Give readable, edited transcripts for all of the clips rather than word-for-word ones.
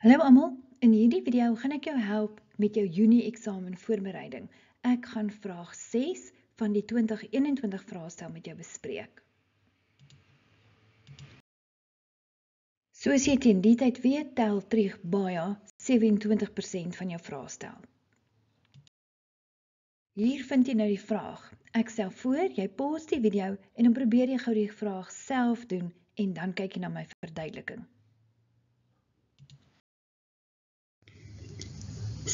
Hallo almal, in hierdie video gaan ek jou help met jou Junie eksamen voorbereiding. Ek gaan vraag 6 van die 2021 vraestel met jou bespreek. Soos jy teen die tyd weet, tel terug baie 27% van jou vraestel. Hier vind jy nou die vraag. Ek stel voor, jy pause die video en dan probeer jy gou die vraag self doen en dan kyk jy na my verduideliking.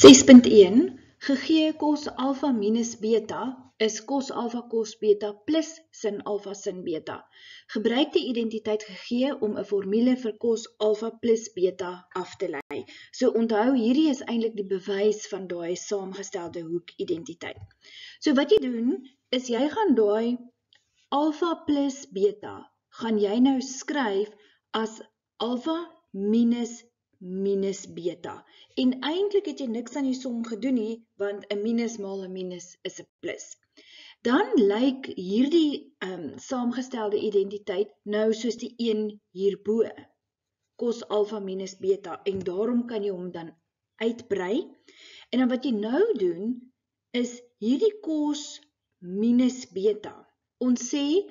6.1 Gegee kos alfa minus beta is kos alfa kos beta plus sin alfa sin beta. Gebruik die identiteit gegee om 'n formule vir kos alfa plus beta af te lei. So onthou, hierdie is eintlik die bewys van daai saamgestelde hoek identiteit. So wat jy doen, is jy gaan daai alfa plus beta, gaan jy nou skryf as alfa minus beta. En eintlik het jy niks aan die som gedoen nie, want 'n minus maal 'n minus is 'n plus. Dan lyk hierdie saamgestelde identiteit nou soos die een hierbo, kos alfa minus beta, en daarom kan jy hom dan uitbrei. En dan wat jy nou doen, is hierdie kos minus beta. Ons sê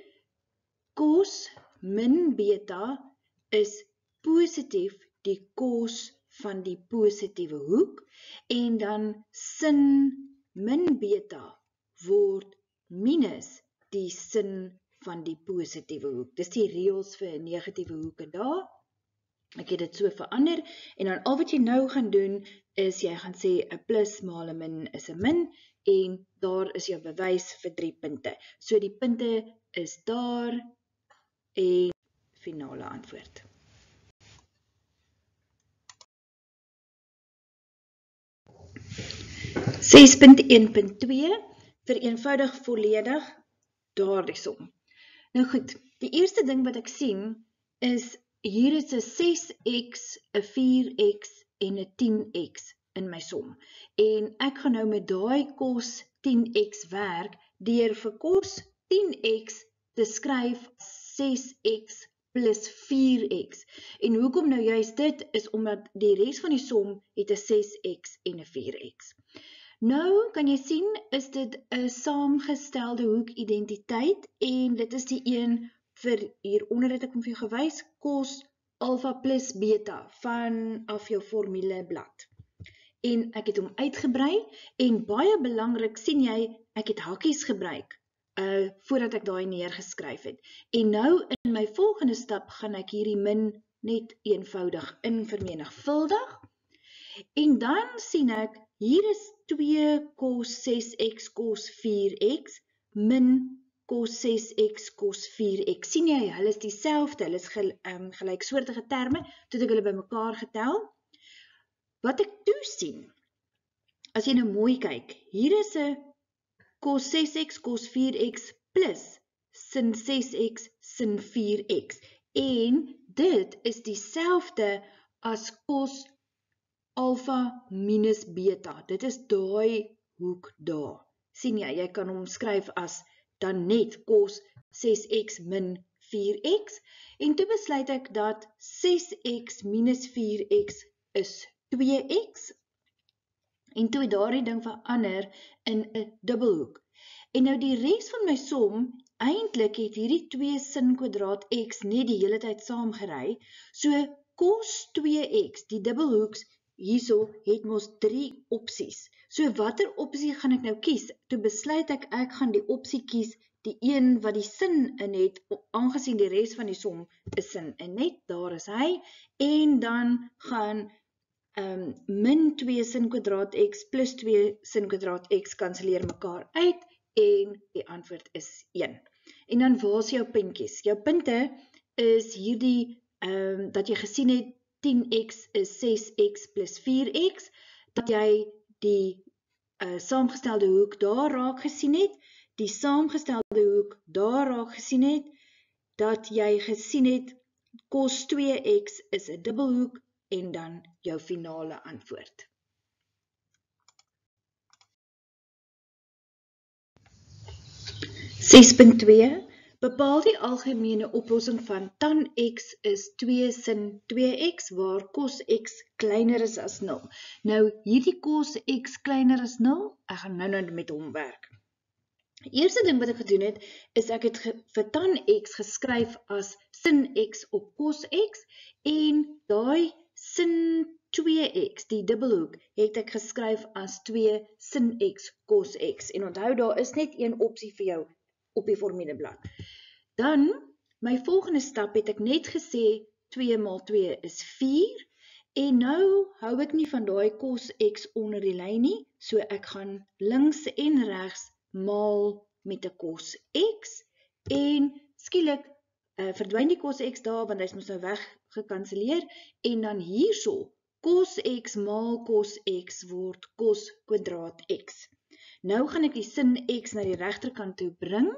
kos min beta is positief die kos van die positiewe hoek, en dan sin min beta word minus die sin van die positiewe hoek. Dis die reëls vir 'n negatiewe hoek en daar. Ek het dit so verander, en dan al wat jy nou gaan doen, is jy gaan sê 'n plus maal 'n min is 'n min, en daar is jou bewys vir 3 punte. So die punte is daar, en finale antwoord. 6.1.2 vereenvoudig volledig daardie som. Nou goed, die eerste ding wat ek sien is hier is 'n 6x, 'n 4x en 'n 10x in my som. En ek gaan nou met daai kos 10x werk deur vir kos 10x te skryf 6x plus 4x. En hoekom nou juist dit, is omdat die res van die som het 'n 6x en 'n 4x. Nou kan jy sien, is dit 'n saamgestelde hoek identiteit, en dit is die een vir hieronder het ek hom vir jou gewys, kos alfa plus beta vanaf jou formuleblad. En ek het hom uitgebrei, en baie belangrik sien jy, ek het hakkies gebruik voordat ek daai neergeskryf het. En nou in my volgende stap gaan ek hierdie min net eenvoudig vermenigvuldig. En dan sien ek, hier is 2 kos 6x kos 4x min kos 6x kos 4x. Sien jy, hulle is dieselfde, hulle is gelyksoortige terme, toe ek hulle bymekaar getel. Wat ek toe sien, as jy nou mooi kyk, hier is 'n kos 6x kos 4x plus sin 6x sin 4x. En dit is dieselfde as kos alfa minus beta. Dit is daai hoek daar. Sien jy kan hom skryf as dan net kos 6x min 4x. En toe besluit ek dat 6x minus 4x is 2x. En toe daardie ding verander in 'n dubbelhoek. En nou die res van my som, eintlik het hierdie 2 sin kwadraat x net die hele tyd saamgery. So kos 2x, die dubbelhoeks hierso het mos 3 opsies. So watter opsie gaan ek nou kies? Toe besluit ek gaan die opsie kies, die een wat die sin in het, aangesien die res van die som is sin in net, daar is hy. En dan gaan min 2 sin kwadraat x plus 2 sin kwadraat x kanselleer mekaar uit, en die antwoord is 1. En dan waar is jou puntjies? Jou punte is hierdie, dat jy gesien het, 10x is 6x plus 4x, dat jy die saamgestelde hoek daar raak gesien het, die saamgestelde hoek daar raak gesien het, dat jy gesien het, kos 2x is 'n dubbelhoek, en dan jou finale antwoord. 6.2 Bepaal die algemene oplossing van tan x is 2 sin 2x, waar cos x kleiner is as 0. Nou, hierdie cos x kleiner as 0, ek gaan nou met hom werk. Die eerste ding wat ek gedoen het, is ek het vir tan x geskryf as sin x op cos x, en daai sin 2x, die dubbelhoek, het ek geskryf as 2 sin x cos x. En onthou, daar is net een opsie vir jou op die formuleblad. Dan, my volgende stap het ek net gesê 2 maal 2 is 4, en nou hou ek nie van daai cos x onder die lyn nie, so ek gaan links en regs maal met 'n cos x, en skielik verdwyn die cos x daar, want hy's mos nou weggekanselleer, en dan hierso, cos x maal cos x word cos kwadraat x. Nou gaan ek die sin x na die regterkant toe bring,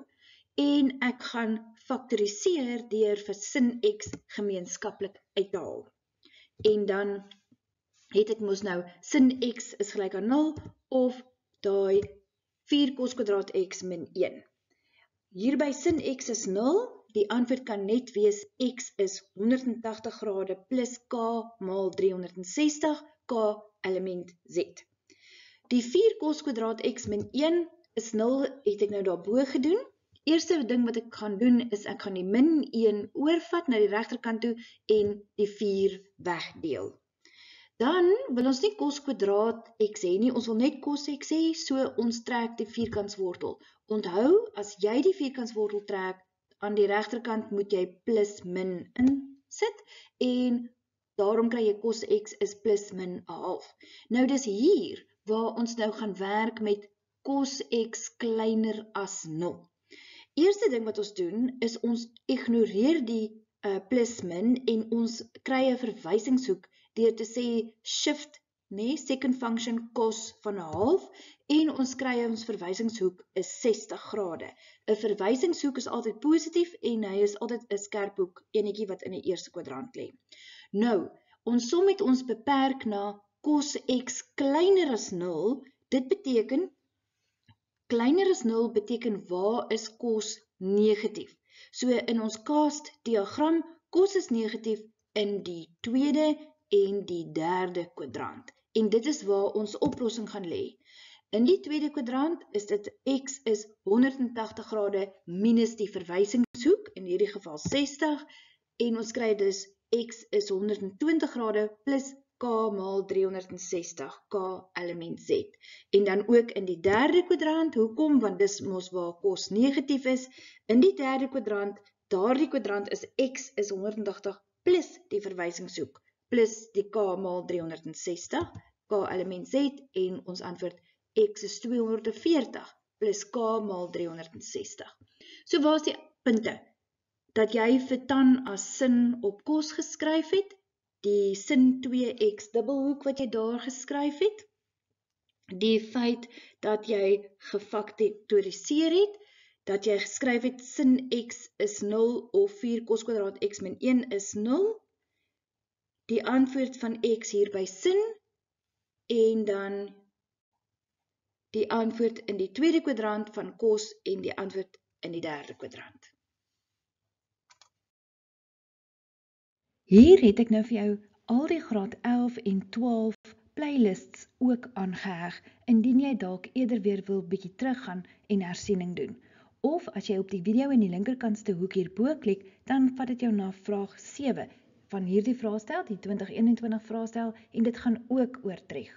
en ek gaan faktoriseer deur vir sin x gemeenskaplik uit te haal. En dan het ek mos nou sin x is gelyk aan 0, of daai 4 cos kwadraat x min 1. Hier by sin x is 0, die antwoord kan net wees x is 180 grade plus k maal 360, k element z. Die 4 cos kwadraat x min 1 is 0, het ek nou daarbo gedoen. Eerste ding wat ek gaan doen, is ek gaan die min 1 oorvat na die regterkant toe, en die 4 wegdeel. Dan wil ons nie cos kwadraat x hê nie, ons wil net cos x hê, so ons trek die vierkantswortel. Onthou, as jy die vierkantswortel trek, aan die regterkant moet jy plus min insit, en daarom kry jy cos x is plus min 1/2. Nou dis hier, waar ons nou gaan werk met cos x kleiner as 0. Eerste ding wat ons doen, is ons ignoreer die plus min, en ons kry 'n verwysingshoek, deur te sê shift, second function cos van 1/2, en ons kry ons verwysingshoek is 60 grade. 'n Verwysingshoek is altyd positief, en hy is altyd 'n skerphoek, enetjie wat in die eerste kwadrant lê. Nou, ons som het ons beperk na cos x kleiner as 0, dit beteken, kleiner as 0 beteken waar is cos negatief. So in ons cast diagram, cos is negatief in die tweede en die derde kwadrant. En dit is waar ons oplossing gaan lê. In die tweede kwadrant is dit x is 180 grade minus die verwysingshoek, in hierdie geval 60, en ons kry dus x is 120 grade plus k maal 360, k element z. En dan ook in die derde kwadrant, hoekom? Want dis mos waar cos negatief is. In die derde kwadrant, daardie kwadrant is x is 180 plus die verwysingshoek, plus die k maal 360, k element z, en ons antwoord x is 240 plus k maal 360. So waar is die punte? Dat jy vir tan as sin op cos geskryf het, die sin 2x dubbelhoek wat jy daar geskryf het, die feit dat jy gefaktoriseer het, dat jy geskryf het sin x is 0 of 4 cos kwadraat x min 1 is 0, die antwoord van x hier by sin, en dan die antwoord in die tweede kwadrant van cos, en die antwoord in die derde kwadrant. Hier het ek nou vir jou al die graad 11 en 12 playlists ook aangeheg, indien jy dalk eerder weer wil bietjie teruggaan en hersiening doen. Of as jy op die video in die linkerkantste hoek hierbo klik, dan vat dit jou na vraag 7 van hierdie vraestel, die 2021 vraestel, en dit gaan ook oor Treg.